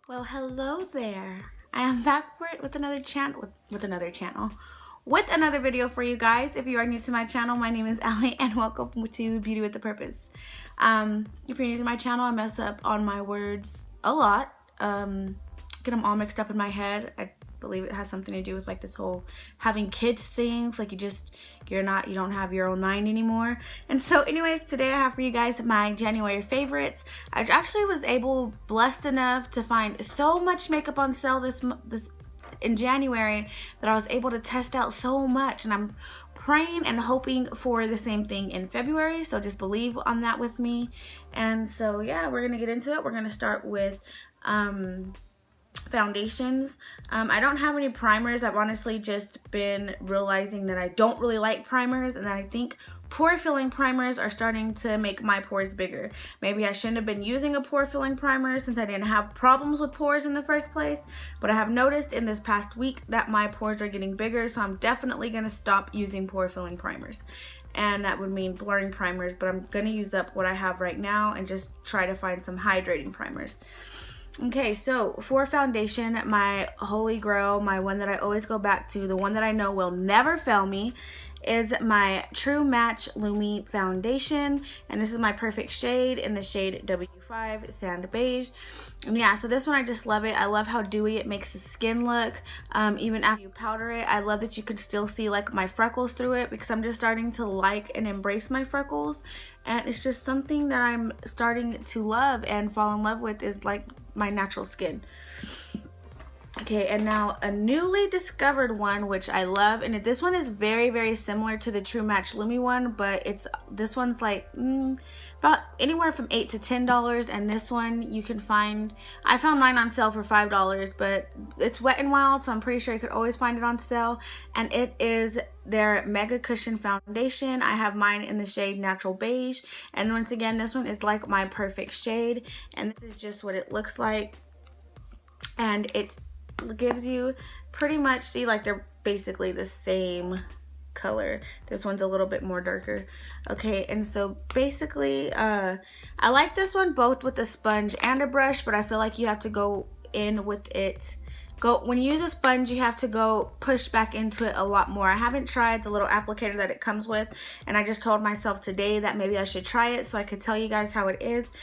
Well, hello there. I am back with another video for you guys. If you are new to my channel, my name is Allie and welcome to Beauty with a Purpose. If you're new to my channel, I mess up on my words a lot. Get them all mixed up in my head. I believe it has something to do with like this whole having kids things, like you don't have your own mind anymore. And so anyways, today I have for you guys my January favorites. I actually was blessed enough to find so much makeup on sale this in January that I was able to test out so much, and I'm praying and hoping for the same thing in February, so just believe on that with me. And so yeah, we're gonna get into it. We're gonna start with foundations. I don't have any primers. I've honestly just been realizing that I don't really like primers, and that I think pore filling primers are starting to make my pores bigger. Maybe I shouldn't have been using a pore filling primer since I didn't have problems with pores in the first place, but I have noticed in this past week that my pores are getting bigger, so I'm definitely going to stop using pore filling primers. And that would mean blurring primers, but I'm going to use up what I have right now and just try to find some hydrating primers. Okay, so for foundation, my holy grail, my one that I always go back to, the one that I know will never fail me, is my True Match Lumi foundation. And this is my perfect shade in the shade W5 Sand Beige. And yeah, so this one, I just love it. I love how dewy it makes the skin look. Even after you powder it, I love that you can still see like my freckles through it, because I'm just starting to like and embrace my freckles. And it's just something that I'm starting to love and fall in love with, is like my natural skin. Okay, and now a newly discovered one which I love, and this one is very, very similar to the True Match Lumi one, but this one's like about anywhere from $8 to $10, and this one you can find, I found mine on sale for $5, but it's Wet n Wild, so I'm pretty sure you could always find it on sale, and it is their Mega Cushion foundation. I have mine in the shade Natural Beige, and once again, this one is like my perfect shade, and this is just what it looks like, and it gives you pretty much, see, like they're basically the same color. This one's a little bit more darker. Okay, and so basically I like this one both with a sponge and a brush, but I feel like you have to go in with it. When you use a sponge, you have to go push back into it a lot more. I haven't tried the little applicator that it comes with, and I just told myself today that maybe I should try it so I could tell you guys how it is.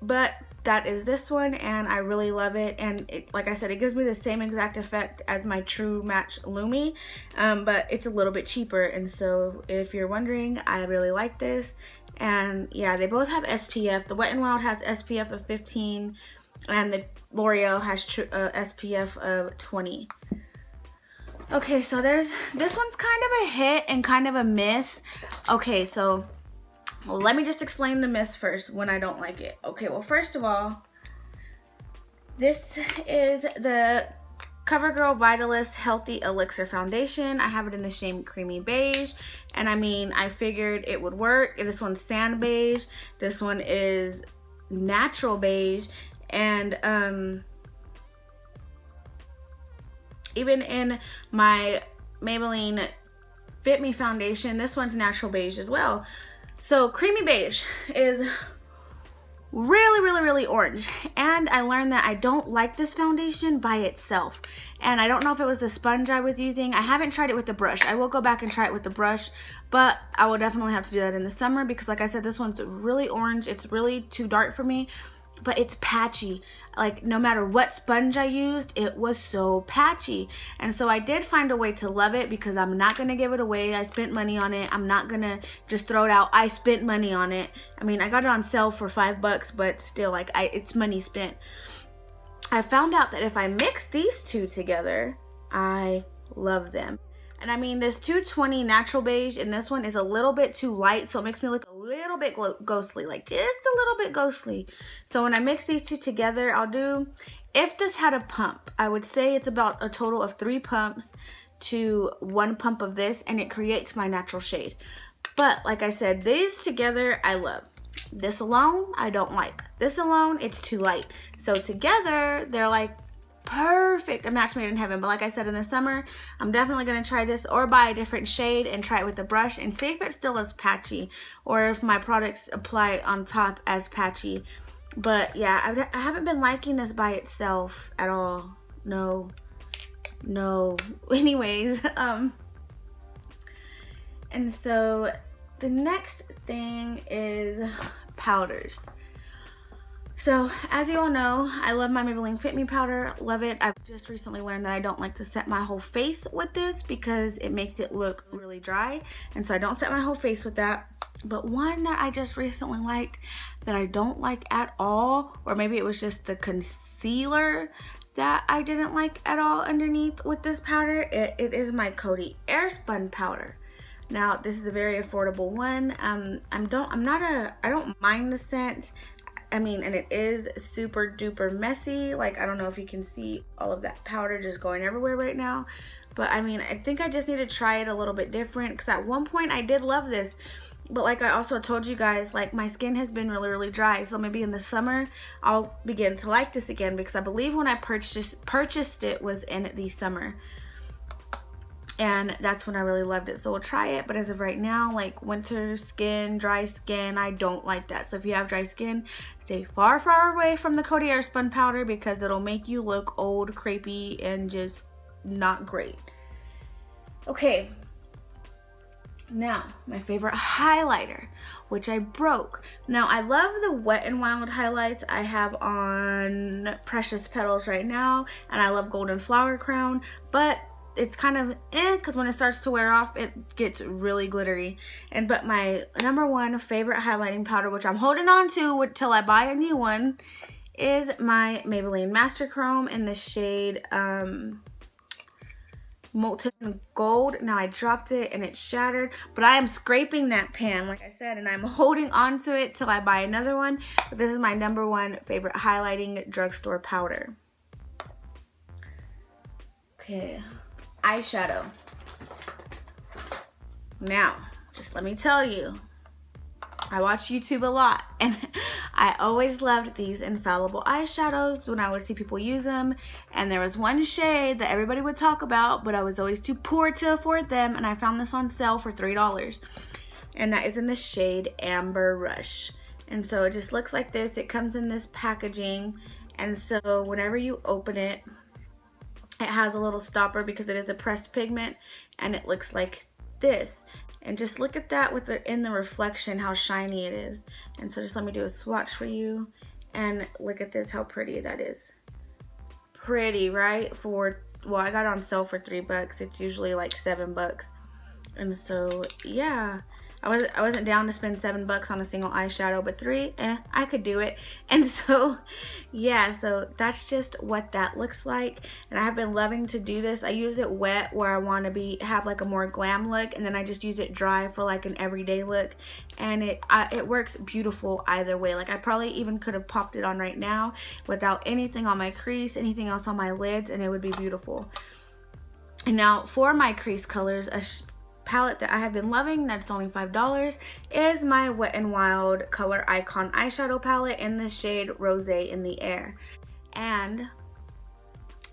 But that is this one, and I really love it, and like I said, it gives me the same exact effect as my True Match Lumi, but it's a little bit cheaper. And so if you're wondering, I really like this. And yeah, they both have SPF. The Wet n Wild has SPF of 15, and the L'Oreal has SPF of 20. Okay, so this one's kind of a hit and kind of a miss. Okay, so well, let me just explain the miss first when I don't like it. Okay, well, first of all, this is the CoverGirl Vitalist Healthy Elixir Foundation. I have it in the shade Creamy Beige, and I mean, I figured it would work. This one's Sand Beige. This one is Natural Beige, and even in my Maybelline Fit Me foundation, this one's Natural Beige as well. So Creamy Beige is really, really, really orange, and I learned that I don't like this foundation by itself, and I don't know if it was the sponge I was using. I haven't tried it with the brush. I will go back and try it with the brush, but I will definitely have to do that in the summer, because like I said, this one's really orange. It's really too dark for me, but it's patchy. Like no matter what sponge I used, it was so patchy. And so I did find a way to love it, because I'm not gonna give it away. I spent money on it. I'm not gonna just throw it out. I spent money on it. I mean, I got it on sale for $5, but still, like, it's money spent. I found out that if I mix these two together, I love them. And I mean, this 220 Natural Beige and this one is a little bit too light, so it makes me look a little bit ghostly, like just a little bit ghostly. So when I mix these two together, I'll do, if this had a pump, I would say it's about a total of 3 pumps to 1 pump of this, and it creates my natural shade. But like I said, these together I love. This alone, I don't like. This alone, it's too light. So together, they're like perfect, a match made in heaven. But like I said, in the summer, I'm definitely going to try this or buy a different shade and try it with the brush and see if it still is patchy, or if my products apply on top as patchy. But yeah, I haven't been liking this by itself at all. No. Anyways, and so the next thing is powders. So as you all know, I love my Maybelline Fit Me powder, love it. I've just recently learned that I don't like to set my whole face with this because it makes it look really dry, and so I don't set my whole face with that. But one that I just recently liked that I don't like at all, or maybe it was just the concealer that I didn't like at all underneath with this powder, it is my Coty Airspun powder. Now this is a very affordable one. I don't mind the scent. I mean, and it is super duper messy. Like, I don't know if you can see all of that powder just going everywhere right now. But I mean, I think I just need to try it a little bit different, because at one point I did love this. But like I also told you guys, like my skin has been really dry. So maybe in the summer, I'll begin to like this again, because I believe when I purchased it was in the summer. And that's when I really loved it. So we'll try it, but as of right now, like winter skin, dry skin, I don't like that. So if you have dry skin, stay far away from the Coty Airspun powder, because it'll make you look old, crepey, and just not great. Okay, now my favorite highlighter, which I broke. Now I love the Wet n Wild highlights. I have on Precious Petals right now, and I love Golden Flower Crown, but it's kind of because when it starts to wear off, it gets really glittery. But my #1 favorite highlighting powder, which I'm holding on to till I buy a new one, is my Maybelline Master Chrome in the shade Molten Gold. Now I dropped it and it shattered, but I am scraping that pan, like I said, and I'm holding on to it till I buy another one. But this is my #1 favorite highlighting drugstore powder. Okay. Eyeshadow. Now, just let me tell you, I watch YouTube a lot, and I always loved these infallible eyeshadows when I would see people use them. And there was one shade that everybody would talk about, but I was always too poor to afford them, and I found this on sale for $3. And that is in the shade Amber Rush. And so it just looks like this. It comes in this packaging, and so whenever you open it, it has a little stopper because it is a pressed pigment, and it looks like this. And just look at that with in the reflection, how shiny it is. And so just let me do a swatch for you, and look at this, how pretty that is. Pretty, right? Well, I got it on sale for $3. It's usually like $7. And so yeah, I wasn't down to spend $7 on a single eyeshadow, but $3, I could do it. And so yeah, so that's just what that looks like. And I have been loving to do this. I use it wet where I want to have like a more glam look, and then I just use it dry for like an everyday look, and it works beautiful either way. Like I probably even could have popped it on right now without anything on my crease, anything else on my lids, and it would be beautiful. And now for my crease colors, a palette that I have been loving that's only $5 is my Wet n Wild Color Icon eyeshadow palette in the shade Rosé in the Air. And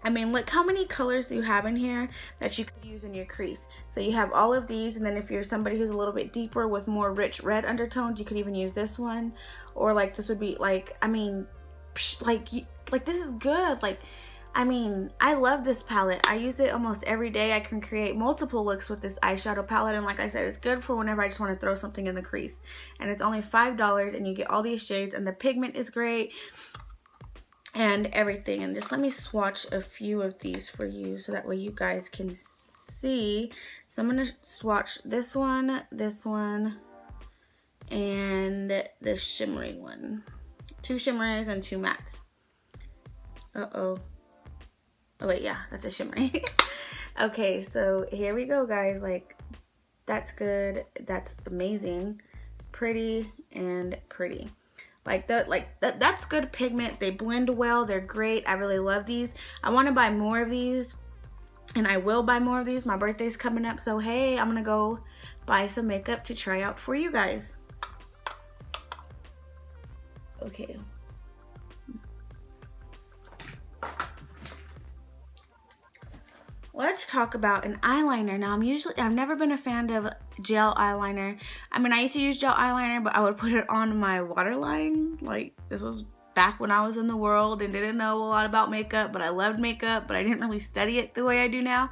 I mean, look how many colors you have in here that you could use in your crease. So you have all of these, and then if you're somebody who's a little bit deeper with more rich red undertones, you could even use this one. Or like this would be like, I mean, like this is good. Like, I mean, I love this palette. I use it almost every day. I can create multiple looks with this eyeshadow palette, and like I said, it's good for whenever I just want to throw something in the crease. And it's only $5, and you get all these shades, and the pigment is great and everything. And just let me swatch a few of these for you so that way you guys can see. So I'm going to swatch this one, and this shimmery one. 2 shimmers and 2 mattes. Oh wait, yeah, that's a shimmery. Okay, so here we go, guys. Like, that's good. That's amazing. Pretty and pretty. That's good pigment. They blend well. They're great. I really love these. I want to buy more of these, and I will buy more of these. My birthday's coming up, so hey, I'm gonna go buy some makeup to try out for you guys. Okay. Let's talk about an eyeliner. Now, I've never been a fan of gel eyeliner. I mean, I used to use gel eyeliner, but I would put it on my waterline. Like, this was back when I was in the world and didn't know a lot about makeup, but I loved makeup, but I didn't really study it the way I do now.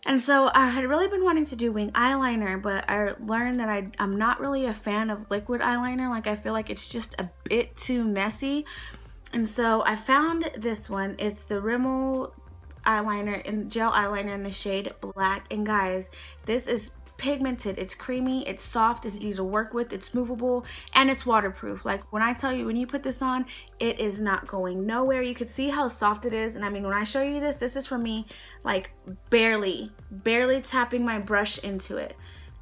And so I had really been wanting to do wing eyeliner, but I learned that I'm not really a fan of liquid eyeliner. Like, I feel like it's just a bit too messy. And so I found this one. It's the Rimmel eyeliner, in gel eyeliner in the shade Black. And guys, this is pigmented, it's creamy, it's soft, it's easy to work with, it's movable, and it's waterproof. Like, when I tell you, when you put this on, it is not going nowhere. You could see how soft it is. And I mean, when I show you this is for me like barely tapping my brush into it.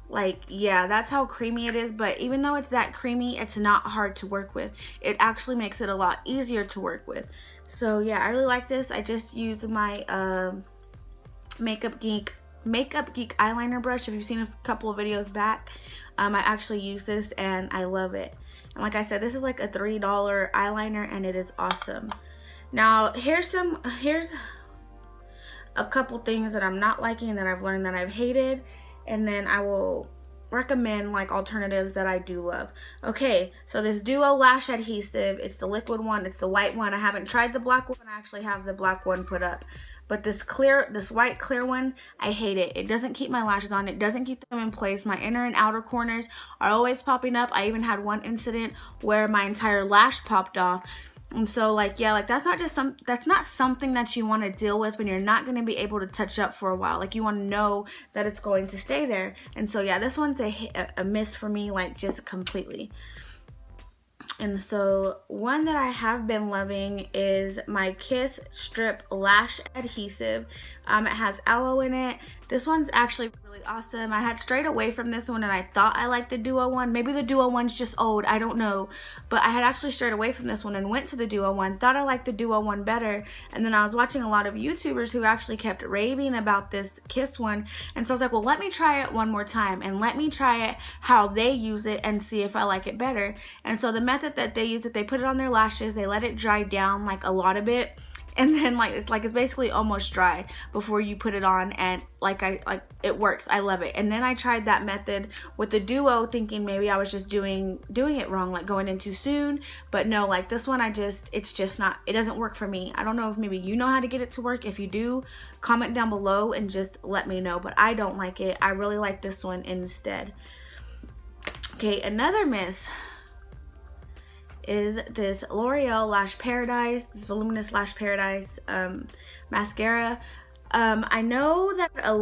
Like, yeah, that's how creamy it is. But even though it's that creamy, it's not hard to work with. It actually makes it a lot easier to work with. So yeah, I really like this. I just use my Makeup Geek eyeliner brush. If you've seen a couple of videos back, I actually use this and I love it. And like I said, this is like a $3 eyeliner and it is awesome. Now here's a couple things that I'm not liking that I've learned that I've hated, and then I will recommend like alternatives that I do love. Okay, so this Duo lash adhesive, it's the liquid one, it's the white one. I haven't tried the black one. I actually have the black one put up. But this white clear one, I hate it. It doesn't keep my lashes on. It doesn't keep them in place. My inner and outer corners are always popping up. I even had one incident where my entire lash popped off. And so like, yeah, like that's not something that you want to deal with when you're not going to be able to touch up for a while. Like, you want to know that it's going to stay there. And so yeah, this one's a miss for me, like just completely. And so one that I have been loving is my Kiss Strip Lash Adhesive. It has aloe in it. This one's actually really awesome. I had strayed away from this one and I thought I liked the Duo one. Maybe the Duo one's just old, I don't know. But I had actually strayed away from this one and went to the Duo one. Thought I liked the Duo one better. And then I was watching a lot of YouTubers who actually kept raving about this Kiss one. And so I was like, well, let me try it one more time. And let me try it how they use it and see if I like it better. And so the method that they use it, they put it on their lashes. They let it dry down like a lot of it. And then it's basically almost dry before you put it on, and it works. I love it. And then I tried that method with the Duo, thinking maybe I was just doing it wrong, like going in too soon. But no, like this one, it's just not, it doesn't work for me. I don't know if maybe you know how to get it to work. If you do, comment down below and just let me know. But I don't like it. I really like this one instead. Okay, another miss is this L'Oreal Lash Paradise, this Voluminous Lash Paradise mascara. I know that a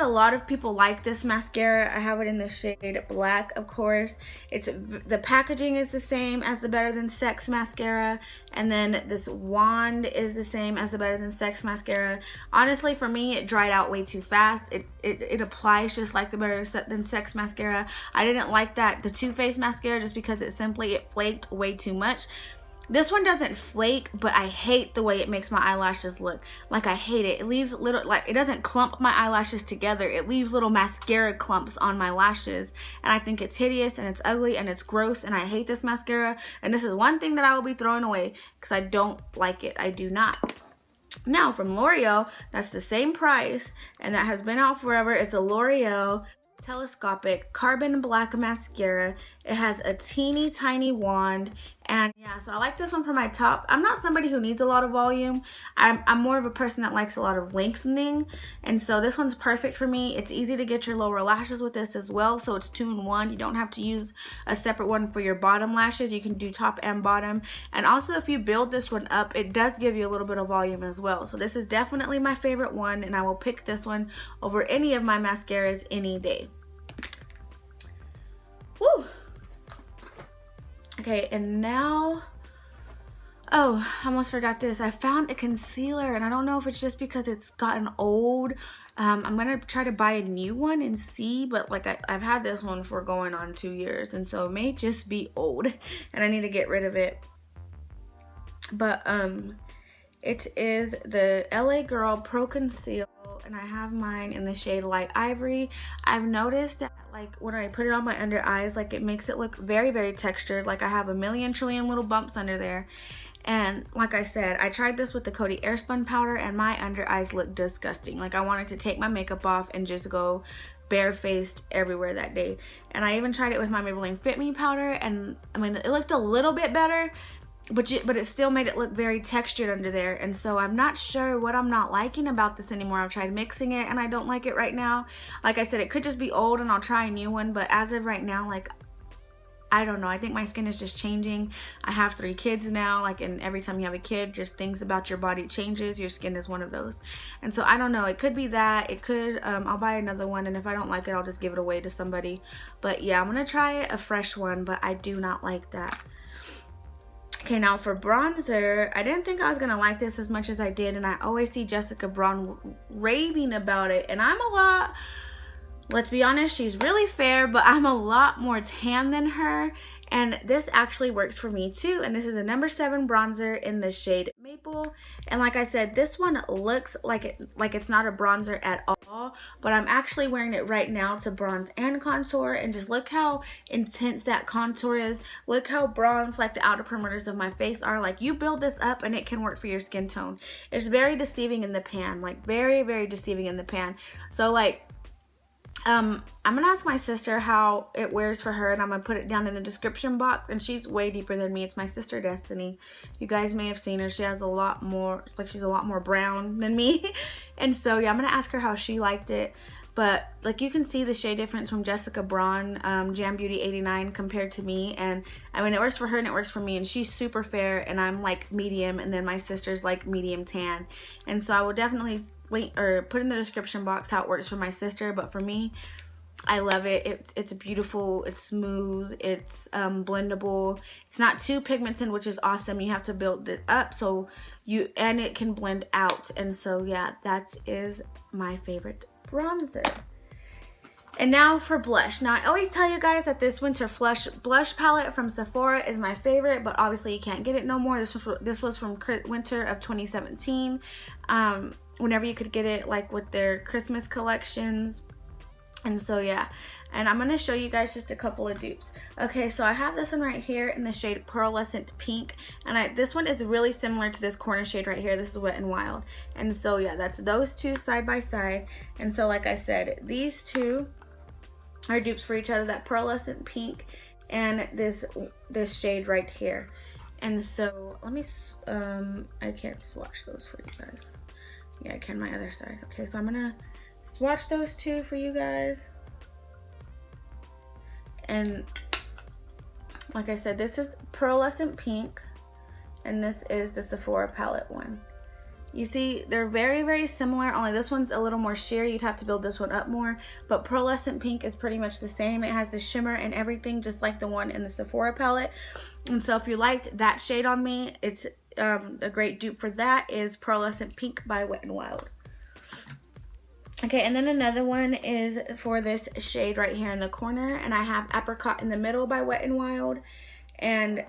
lot of people like this mascara. I have it in the shade Black, of course. The packaging is the same as the Better Than Sex mascara, and then this wand is the same as the Better Than Sex mascara. Honestly, for me, it dried out way too fast. It applies just like the Better Than Sex mascara. I didn't like the Too Faced mascara just because it flaked way too much. This one doesn't flake, but I hate the way it makes my eyelashes look. Like, I hate it. It leaves it doesn't clump my eyelashes together. It leaves little mascara clumps on my lashes. And I think it's hideous and it's ugly and it's gross, and I hate this mascara. And this is one thing that I will be throwing away because I don't like it. I do not. Now, from L'Oreal, that's the same price and that has been out forever, is the L'Oreal Telescopic Carbon Black Mascara. It has a teeny tiny wand, and yeah, so I like this one for my top. I'm not somebody who needs a lot of volume. I'm more of a person that likes a lot of lengthening, and so this one's perfect for me. It's easy to get your lower lashes with this as well, so it's 2-in-1. You don't have to use a separate one for your bottom lashes. You can do top and bottom, and also if you build this one up, it does give you a little bit of volume as well. So this is definitely my favorite one, and I will pick this one over any of my mascaras any day. Woo! Okay, and now, oh, I almost forgot this. I found a concealer, and I don't know if it's just because it's gotten old. I'm gonna try to buy a new one and see, but like I've had this one for going on 2 years, and so it may just be old, and I need to get rid of it. But it is the LA Girl Pro Conceal, and I have mine in the shade Light Ivory. I've noticed that like when I put it on my under eyes, like it makes it look very, very textured. Like I have a million trillion little bumps under there. And like I said, I tried this with the Coty Airspun powder and my under eyes look disgusting. Like I wanted to take my makeup off and just go barefaced everywhere that day. And I even tried it with my Maybelline Fit Me powder, and I mean, it looked a little bit better, but it still made it look very textured under there. And so I'm not sure what I'm not liking about this anymore. I've tried mixing it and I don't like it right now. Like I said, it could just be old and I'll try a new one, but as of right now, like, I don't know. I think my skin is just changing. I have 3 kids now, like, and every time you have a kid, just things about your body changes. Your skin is one of those. And so I don't know. It could be that. It could, I'll buy another one, and if I don't like it, I'll just give it away to somebody. But yeah, I'm going to try a fresh one, but I do not like that. Okay, now for bronzer, I didn't think I was going to like this as much as I did, and I always see Jessica Braun raving about it, and I'm a lot... Let's be honest, she's really fair, but I'm a lot more tan than her, and this actually works for me too. And this is a number 7 bronzer in the shade Maple, and like I said, this one looks like it's not a bronzer at all, but I'm actually wearing it right now to bronze and contour, and just look how intense that contour is. Look how bronze, like, the outer perimeters of my face are. Like, you build this up and it can work for your skin tone. It's very deceiving in the pan, like very, very deceiving in the pan. So like, I'm gonna ask my sister how it wears for her, and I'm gonna put it down in the description box. And she's way deeper than me. It's my sister Destiny. You guys may have seen her. She has a lot more, like, she's a lot more brown than me. And so yeah, I'm gonna ask her how she liked it. But like, you can see the shade difference from Jessica Braun, Jam Beauty 89 compared to me. And I mean, it works for her and it works for me, and she's super fair and I'm like medium, and then my sister's like medium tan. And so I will definitely link or put in the description box how it works for my sister, but for me, I love it. It's beautiful, it's smooth, it's blendable, it's not too pigmented, which is awesome. You have to build it up and it can blend out. And so yeah, that is my favorite bronzer. And now for blush. Now I always tell you guys that this winter blush palette from Sephora is my favorite, but obviously you can't get it no more. This was from winter of 2017. Whenever you could get it, like with their Christmas collections. And so yeah, and I'm going to show you guys just a couple of dupes. Okay, so I have this one right here in the shade Pearlescent Pink, and this one is really similar to this corner shade right here. This is Wet n Wild. And so yeah, that's those two side by side. And so like I said, these two are dupes for each other, that Pearlescent Pink and this shade right here. And so let me I can't swatch those for you guys. Yeah, I can my other side. Okay, so I'm gonna swatch those two for you guys. And like I said, this is Pearlescent Pink, and this is the Sephora palette one. You see, they're very, very similar, only this one's a little more sheer. You'd have to build this one up more, but Pearlescent Pink is pretty much the same. It has the shimmer and everything, just like the one in the Sephora palette. And so if you liked that shade on me, it's a great dupe for that is Pearlescent Pink by Wet n Wild. Okay, and then another one is for this shade right here in the corner, and I have Apricot in the Middle by Wet n Wild. And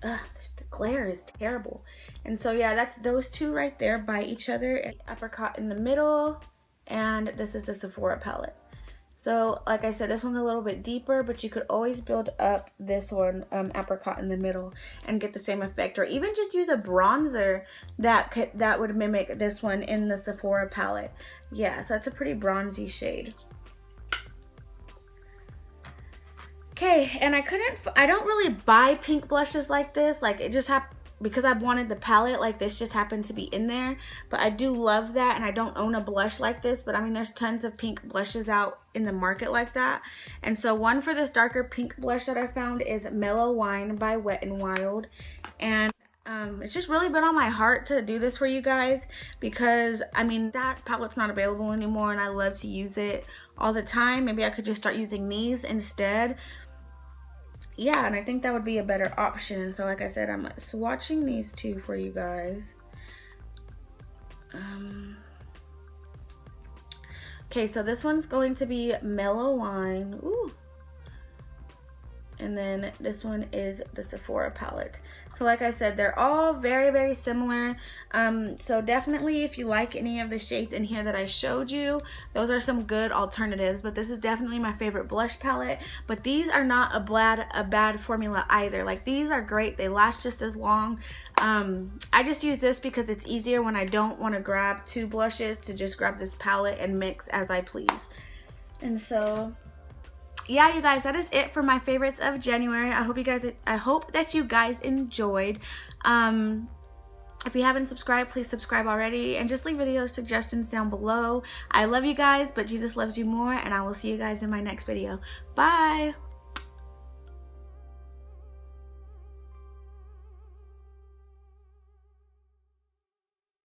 the glare is terrible. And so yeah, that's those two right there by each other. Apricot in the Middle, and this is the Sephora palette. So like I said, this one's a little bit deeper, but you could always build up this one, Apricot in the Middle, and get the same effect, or even just use a bronzer that would mimic this one in the Sephora palette. Yeah, so that's a pretty bronzy shade. Okay, and I don't really buy pink blushes like this. Like, it just happened because I wanted the palette, like this just happened to be in there. But I do love that, and I don't own a blush like this, but I mean, there's tons of pink blushes out in the market like that. And so one for this darker pink blush that I found is Mellow Wine by Wet n Wild. And it's just really been on my heart to do this for you guys, because I mean, that palette's not available anymore and I love to use it all the time. Maybe I could just start using these instead. Yeah, and I think that would be a better option. And so like I said, I'm swatching these two for you guys. Okay, so this one's going to be Mellow Wine. Ooh. And then this one is the Sephora palette. So like I said, they're all very, very similar. So definitely, if you like any of the shades in here that I showed you, those are some good alternatives. But this is definitely my favorite blush palette. But these are not a bad formula either. Like, these are great. They last just as long. I just use this because it's easier when I don't want to grab two blushes, to just grab this palette and mix as I please. And so yeah, you guys, that is it for my favorites of January. I hope that you guys enjoyed. If you haven't subscribed, please subscribe already, and just leave video suggestions down below. I love you guys, but Jesus loves you more, and I will see you guys in my next video. Bye.